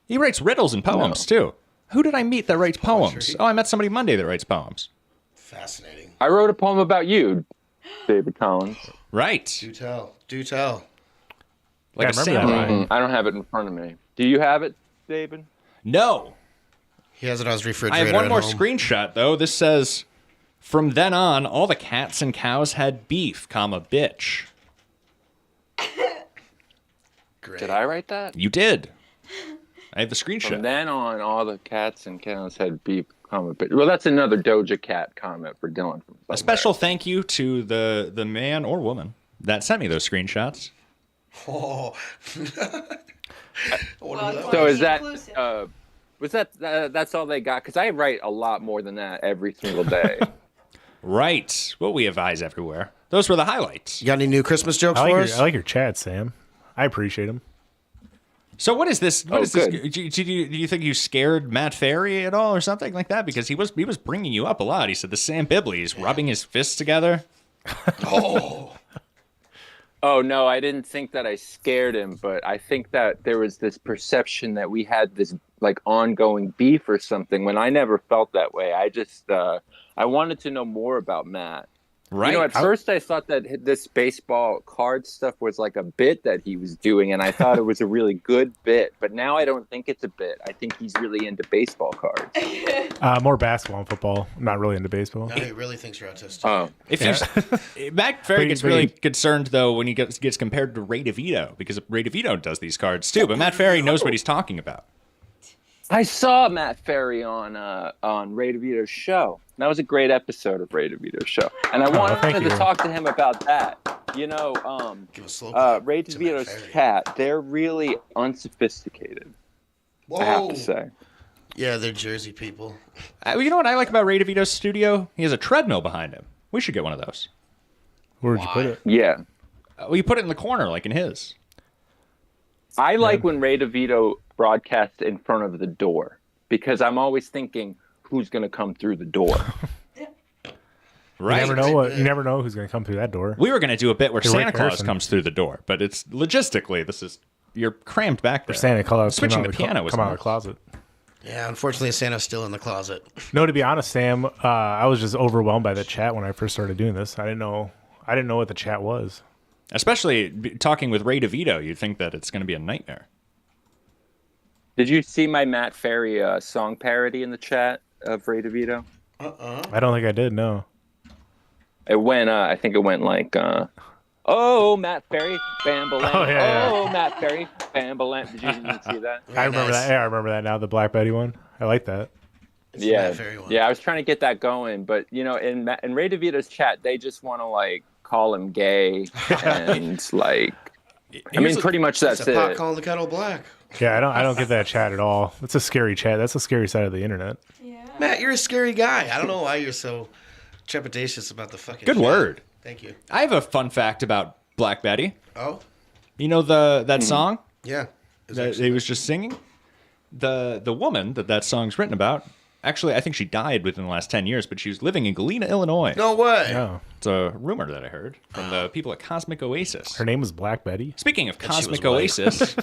S3: He writes riddles and poems too. Who did I meet that writes poems? Oh, I met somebody Monday that writes poems.
S1: Fascinating.
S11: I wrote a poem about you, David Collins.
S3: Right.
S1: Do tell. Do tell.
S3: Like
S4: Yeah,
S3: a
S4: I remember that,
S3: samurai.
S11: I don't have it in front of me. Do you have it, David?
S3: No.
S1: He has it on his
S3: I
S1: refrigerator.
S3: have one
S1: at
S3: more
S1: home.
S3: screenshot though. This says, "From then on, all the cats and cows had beef, comma bitch."
S1: Great.
S11: Did I write that?
S3: You did. I have the
S11: From
S3: screenshot.
S11: then on, all the cats and cows had beef comment. But well, that's another Doja Cat comment for Dylan. From
S3: A special thank you to the man or woman that sent me those screenshots.
S1: Oh.
S11: So is that was that that's all they got? Because I write a lot more than that every single day.
S3: Right. Well, we have eyes everywhere. Those were the highlights.
S1: You got any new Christmas jokes
S4: I like
S1: for
S4: your,
S1: us?
S4: I like your chat, Sam. I appreciate them.
S3: So what is this? What
S11: Oh,
S3: is this?
S11: good.
S3: Do you think you scared Matt Ferry at all or something like that? Because he was bringing you up a lot. He said the Sam Bibley, he's rubbing his fists together.
S1: Oh.
S11: Oh no, I didn't think that I scared him, but I think that there was this perception that we had this like ongoing beef or something when I never felt that way. I just I wanted to know more about Matt.
S3: Right.
S11: You know, at first I thought that this baseball card stuff was like a bit that he was doing, and I thought it was a really good bit. But now I don't think it's a bit. I think he's really into baseball cards.
S4: More basketball and football. I'm not really into baseball.
S1: Now he really thinks you're autistic.
S11: Oh,
S3: If you Matt Ferry gets really concerned though when he gets compared to Ray DeVito because Ray DeVito does these cards too, but Matt Ferry knows what he's talking about.
S11: I saw Matt Ferry on Ray DeVito's show. That was a great episode of Ray DeVito's show, and I wanted
S4: thank
S11: to
S4: you.
S11: talk to him about that. You know,
S1: Give a slow clap
S11: Ray
S1: to Matt
S11: DeVito's
S1: Ferry.
S11: chat, they're really unsophisticated, I have to say.
S1: Yeah, they're Jersey people.
S3: You know what I like about Ray DeVito's studio? He has a treadmill behind him. We should get one of those.
S4: Where'd you put it?
S11: Yeah.
S3: Well, you put it in the corner like in his.
S11: I like when Ray DeVito broadcasts in front of the door because I'm always thinking, who's going to come through the door?
S3: Right.
S4: You never know who's going to come through that door.
S3: We were going to do a bit where
S4: Hey, Rick
S3: Santa Claus
S4: Harrison.
S3: comes through the door, but it's logistically you're crammed back there.
S4: Or Santa Claus
S3: Switching
S4: came
S3: the piano was
S4: come out of the
S3: nuts.
S4: closet.
S1: Yeah, unfortunately, Santa's still in the closet.
S4: No, to be honest, Sam, I was just overwhelmed by the chat when I first started doing this. I didn't know what the chat was.
S3: Especially talking with Ray DeVito, you'd think that it's going to be a nightmare.
S11: Did you see my Matt Ferry song parody in the chat of Ray DeVito?
S4: I don't think I did. No.
S11: It went, I think it went like, oh, Matt Ferry, Bambalam.
S4: Oh, yeah.
S11: Matt Ferry, Bambalam. Did you see that?
S4: I remember that. Yeah, I remember that now. The Black Betty one. I like that.
S1: It's the
S11: Yeah,
S1: Matt Ferry one.
S11: yeah. I was trying to get that going, but you know, in Ray DeVito's chat, they just want to like call him gay and like I mean, pretty much that's
S1: It's a pot
S11: it.
S1: calling the kettle black.
S4: Yeah, I don't get that chat at all. It's a scary chat. That's a scary side of the internet.
S1: Matt, you're a scary guy. I don't know why you're so trepidatious about the fucking
S3: Good
S1: chat.
S3: word.
S1: Thank you.
S3: I have a fun fact about Black Betty.
S1: Oh?
S3: You know that song
S1: Yeah.
S3: that he was just singing? The woman that song's written about, actually, I think she died within the last 10 years, but she was living in Galena, Illinois.
S1: No way.
S4: No.
S3: It's a rumor that I heard from the people at Cosmic Oasis.
S4: Her name was Black Betty.
S3: Speaking of
S1: she
S3: Cosmic
S1: was white.
S3: Oasis,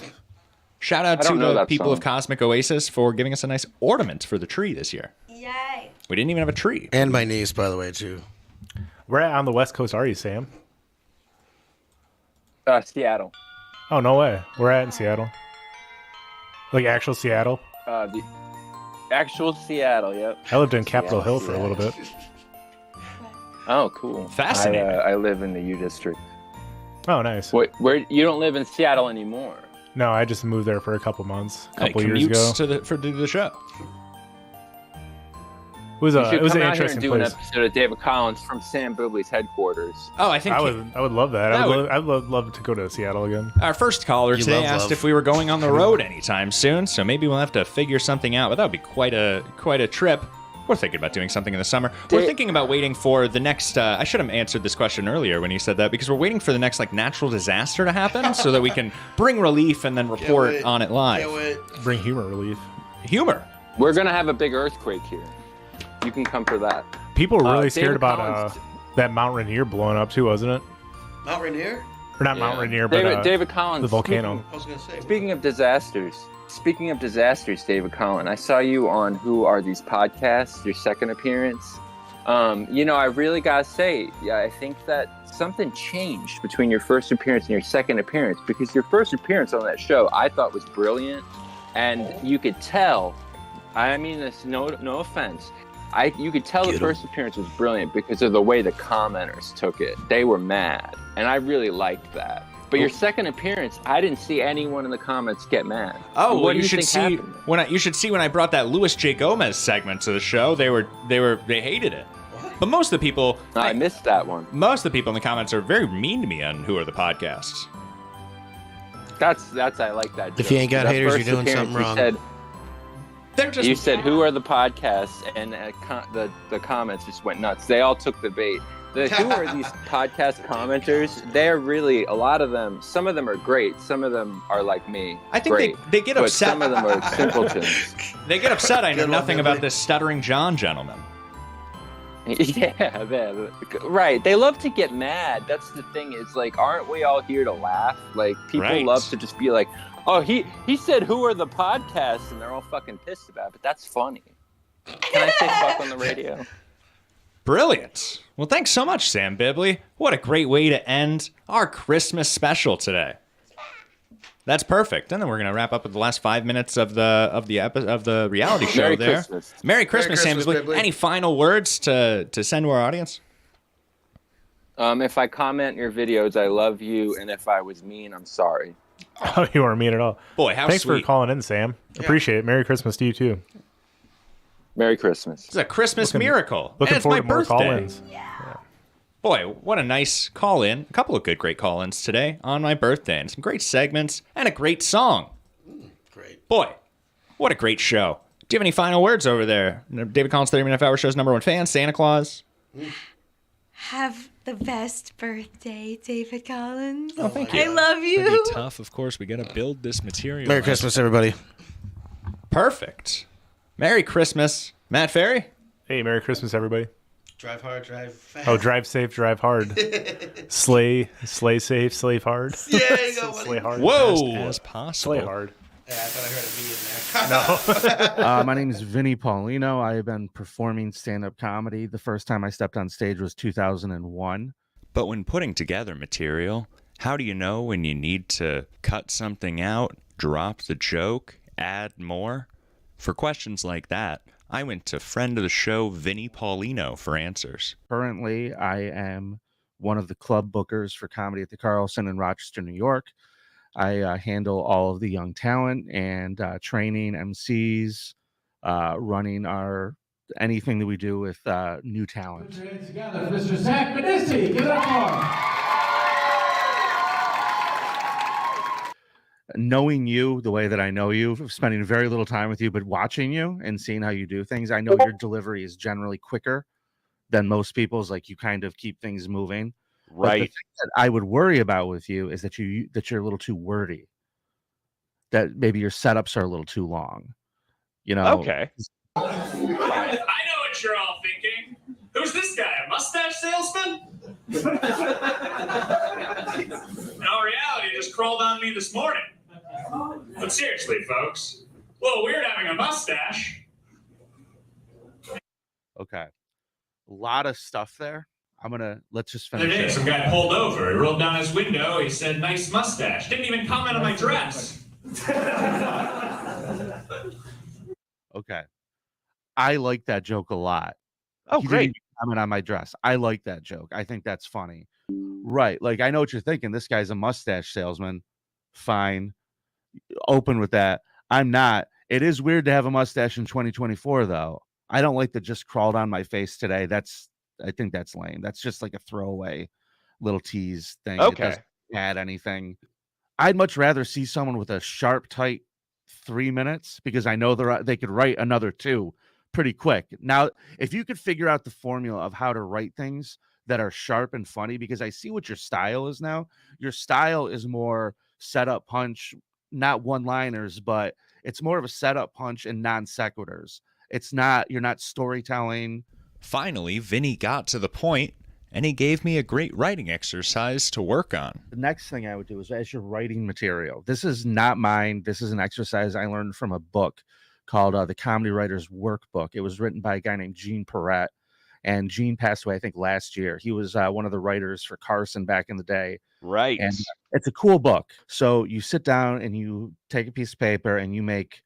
S3: shout out
S11: I
S3: to
S11: don't know
S3: the
S11: that
S3: people
S11: song.
S3: of Cosmic Oasis for giving us a nice ornament for the tree this year.
S2: Yay.
S3: We didn't even have a tree.
S1: And my niece, by the way, too.
S4: Where on the West Coast are you, Sam?
S11: Seattle.
S4: Oh, no way. We're at in Seattle. Like actual Seattle.
S11: The actual Seattle. Yep.
S4: I lived in Capitol Hill for a little bit.
S11: Oh, cool.
S3: Fascinating.
S11: I live in the U District.
S4: Oh, nice.
S11: Wait, where you don't live in Seattle anymore?
S4: No, I just moved there for a couple months, a
S3: Hey,
S4: couple years
S3: commutes
S4: ago.
S3: to the show.
S4: It was
S11: You should
S4: it was
S11: come
S4: an
S11: out here and
S4: interesting
S11: do an
S4: place.
S11: episode of David Collins from Sam Bibley's headquarters.
S3: Oh, I think
S4: I would love that.
S3: That
S4: I'd love to go to Seattle again.
S3: our first caller
S1: You
S3: today
S1: love
S3: asked
S1: love.
S3: if we were going on the road anytime soon, so maybe we'll have to figure something out. But that would be quite a trip. We're thinking about doing something in the summer. We're thinking about waiting for the next. I should have answered this question earlier when you said that, because we're waiting for the next natural disaster to happen so that we can bring relief and then report
S1: wait.
S3: on it live.
S1: Can't wait.
S4: Bring humor relief.
S3: Humor.
S11: We're gonna have a big earthquake here. You can come for that.
S4: People were really
S11: David
S4: scared about
S11: Collins-
S4: that Mount Rainier blowing up too, wasn't it?
S1: Mount Rainier?
S4: Or not Mount
S11: Yeah.
S4: Rainier, but
S11: David Collins.
S4: the volcano.
S1: I was going to say.
S11: Speaking of disasters, David Collins, I saw you on Who Are These Podcasts, your second appearance. I really gotta say, I think that something changed between your first appearance and your second appearance, because your first appearance on that show I thought was brilliant, and you could tell. I mean this, no offense. You could tell the first appearance was brilliant because of the way the commenters took it. They were mad, and I really liked that. But your second appearance, I didn't see anyone in the comments get mad.
S3: Oh,
S11: what
S3: well,
S11: do
S3: you should
S11: think
S3: see
S11: happened?
S3: you should see when I brought that Louis J. Gomez segment to the show. They hated it. But most of the people,
S11: I missed that one.
S3: most of the people in the comments are very mean to me on Who Are the Podcasts.
S11: That's I like that.
S1: If
S11: joke.
S1: you ain't got
S11: That
S1: haters,
S11: first
S1: you're doing
S11: appearance,
S1: something wrong.
S3: They're just
S11: You said who are the podcasts, and the comments just went nuts. They all took the bait. Who are these podcast commenters? They're really, a lot of them. Some of them are great. Some of them are like me.
S3: I think
S11: great.
S3: they get
S11: But
S3: upset.
S11: some of them are simpletons.
S3: They get upset. I know
S1: Good one,
S3: nothing
S1: Billy.
S3: about this stuttering John gentleman.
S11: Yeah, right. They love to get mad. That's the thing. Is aren't we all here to laugh? People
S3: Right.
S11: love to just be like, "Oh, he said who are the podcasts?" and they're all fucking pissed about it. But that's funny. Can I say fuck on the radio?
S3: Brilliant. Well, thanks so much, Sam Bibley. What a great way to end our Christmas special today. That's perfect. And then we're gonna wrap up with the last 5 minutes of the reality show.
S11: Merry
S3: there.
S11: Christmas.
S3: Merry Christmas, Sam
S1: Christmas,
S3: Bibley.
S1: Bibley.
S3: Any final words to send to our audience?
S11: If I comment your videos, I love you, and if I was mean, I'm sorry.
S4: Oh, you weren't mean at all.
S3: Boy, how
S4: Thanks
S3: sweet.
S4: for calling in, Sam. Appreciate it. Merry Christmas to you too.
S11: Merry Christmas.
S3: It's a Christmas miracle.
S4: Looking
S3: and it's
S4: forward
S3: my
S4: to more
S3: birthday.
S4: call-ins.
S3: Boy, what a nice call-in. A couple of great call-ins today on my birthday. And some great segments and a great song.
S1: Great.
S3: Boy, what a great show. Do you have any final words over there? David Collins, 30-Minute Hour Show's #1 fan, Santa Claus.
S2: Have the best birthday, David Collins.
S3: Oh, thank
S2: I love you.
S3: Tough, of course. We got to build this material.
S1: Merry Christmas, everybody.
S3: Perfect. Merry Christmas. Matt Ferry?
S4: Hey, Merry Christmas, everybody.
S1: Drive hard, drive fast.
S4: Oh, drive safe, drive hard. slay safe, slave hard.
S1: Yeah, there you go, buddy.
S4: Slay hard.
S3: Whoa.
S4: As possible. Slay hard.
S1: Yeah, I thought I heard a V in there.
S4: No.
S12: My name is Vinny Paulino. I have been performing stand-up comedy. The first time I stepped on stage was 2001.
S3: But when putting together material, how do you know when you need to cut something out, drop the joke, add more? For questions like that, I went to friend of the show, Vinny Paulino, for answers.
S12: Currently, I am one of the club bookers for Comedy at the Carlson in Rochester, New York. I handle all of the young talent and training MCs, running anything that we do with new talent.
S13: Put your hands together for Mr. Zach Benissi. Give it up for him.
S12: knowing you the way that I know you, spending very little time with you, but watching you and seeing how you do things, I know your delivery is generally quicker than most people's. Like, you kind of keep things moving. But the
S3: Right.
S12: thing that I would worry about with you is that you're a little too wordy. That maybe your setups are a little too long. You know.
S3: Okay.
S13: I know what you're all thinking. Who's this guy, a mustache salesman? No, reality just crawled on me this morning. But seriously, folks, a little weird having a mustache.
S12: Okay. A lot of stuff there. Let's just
S13: The other
S12: finish
S13: day,
S12: it.
S13: some guy pulled over. He rolled down his window. He said, "Nice mustache." Didn't even comment on my dress.
S12: Okay. I like that joke a lot.
S3: Oh,
S12: He didn't
S3: great.
S12: even comment on my dress. I like that joke. I think that's funny. Right. Like, I know what you're thinking. This guy's a mustache salesman. Fine. Open with that. I'm not. It is weird to have a mustache in 2024, though. I don't like the just crawled on my face today. I think that's lame. That's just like a throwaway little tease thing. It
S3: Okay.
S12: doesn't add anything. I'd much rather see someone with a sharp, tight 3 minutes, because I know they could write another 2 pretty quick. Now, if you could figure out the formula of how to write things that are sharp and funny, because I see what your style is now. Your style is more setup punch, not one-liners, but it's more of a setup punch and non sequiturs. You're not storytelling.
S3: Finally, Vinny got to the point, and he gave me a great writing exercise to work on.
S12: The next thing I would do is, as you're writing material, this is not mine. This is an exercise I learned from a book called The Comedy Writer's Workbook. It was written by a guy named Gene Perrette, and Gene passed away, I think, last year. He was one of the writers for Carson back in the day.
S3: Right.
S12: And it's a cool book. So you sit down and you take a piece of paper and you make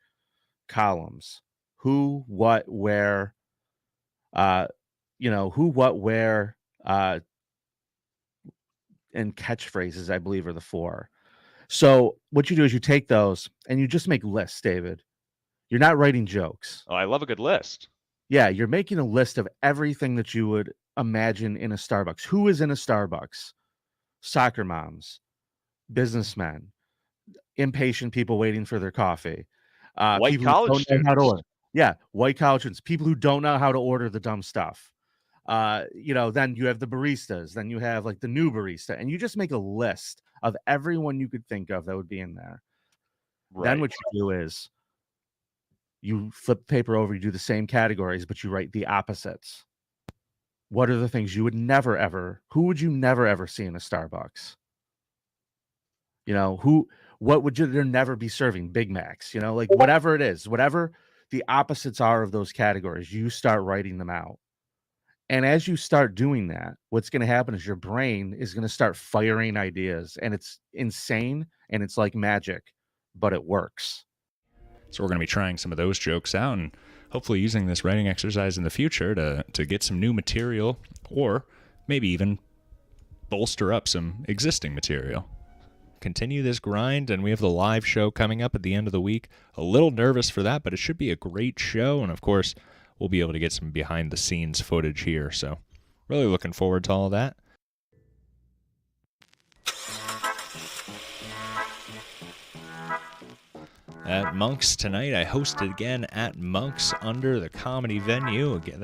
S12: columns. Who, what, where, who, what, where, and catchphrases, I believe, are the 4. So what you do is you take those and you just make lists, David. You're not writing jokes.
S3: Oh, I love a good list.
S12: Yeah, you're making a list of everything that you would imagine in a Starbucks. Who is in a Starbucks? Soccer moms, businessmen, impatient people waiting for their coffee,
S3: White
S12: people who
S3: college
S12: don't know how to
S3: students.
S12: order. Yeah, white college students, people who don't know how to order the dumb stuff. Then you have the baristas, then you have like the new barista, and you just make a list of everyone you could think of that would be in there.
S3: Right.
S12: Then what you do is you flip the paper over, you do the same categories, but you write the opposites. What are the things you would never ever, who would you never ever see in a Starbucks? What would there never be serving? Big Macs, like whatever it is, whatever the opposites are of those categories, you start writing them out. And as you start doing that, what's going to happen is your brain is going to start firing ideas, and it's insane and it's like magic, but it works.
S3: So we're going to be trying some of those jokes out and hopefully using this writing exercise in the future to get some new material, or maybe even bolster up some existing material. Continue this grind, and we have the live show coming up at the end of the week. A little nervous for that, but it should be a great show, and of course, we'll be able to get some behind-the-scenes footage here, so really looking forward to all of that. At Monk's tonight, I hosted again at Monk's under the comedy venue. Again,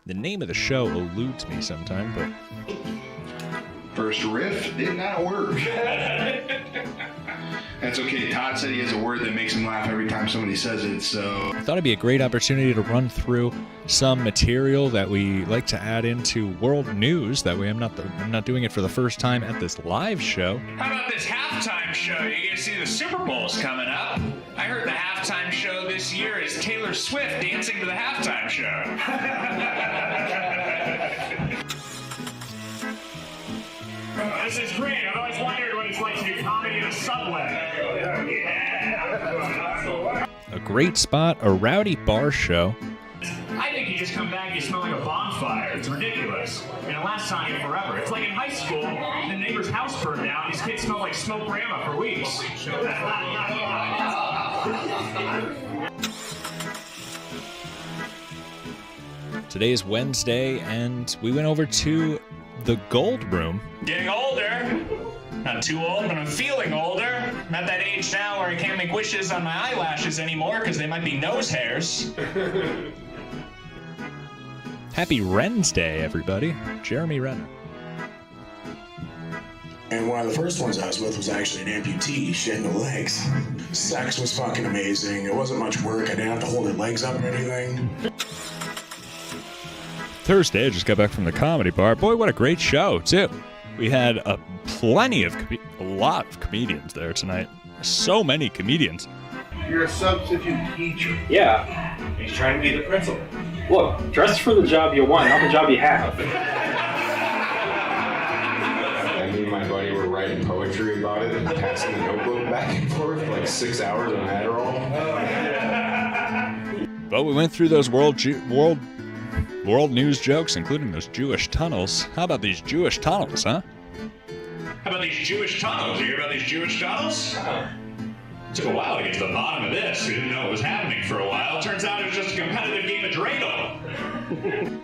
S3: the name of the show eludes me sometime, but
S9: First riff did not work. That's okay. Todd said he has a word that makes him laugh every time somebody says it, so
S3: I thought it'd be a great opportunity to run through some material that we like to add into world news. That way I'm not doing it for the first time at this live show.
S13: How about this halftime show? You guys see the Super Bowl's coming up. I heard the halftime show this year is Taylor Swift dancing to the halftime show. This is great. I've always wondered what it's like to do comedy in a subway.
S3: A great spot, a rowdy bar show.
S13: I think you just come back, you smell like a bonfire. It's ridiculous. And it lasts on you forever. It's like in high school, the neighbor's house burned down. These kids smell like smoked grandma for weeks.
S3: Today is Wednesday, and we went over to the Gold Room.
S13: Getting older. Not too old, but I'm feeling older. I'm at that age now where I can't make wishes on my eyelashes anymore because they might be nose hairs.
S14: Happy Wren's Day, everybody. Jeremy Renner.
S9: And one of the first ones I was with was actually an amputee. She had no legs. Sex was fucking amazing. It wasn't much work. I didn't have to hold her legs up or anything.
S14: Thursday, I just got back from the comedy bar. Boy, what a great show, too. We had a lot of comedians there tonight. So many comedians.
S9: You're a substitute teacher.
S13: Yeah, he's trying to be the principal. Look, dress for the job you want, not the job you have.
S15: Me and my buddy were writing poetry about it and passing the notebook back and forth like 6 hours on Adderall.
S14: But we went through those world news jokes, including those Jewish tunnels. How about these Jewish tunnels, huh?
S13: How about these Jewish tunnels? You hear about these Jewish tunnels? Took a while to get to the bottom of this. We didn't know what was happening for a while. Turns out it was just a competitive game of Dreidel.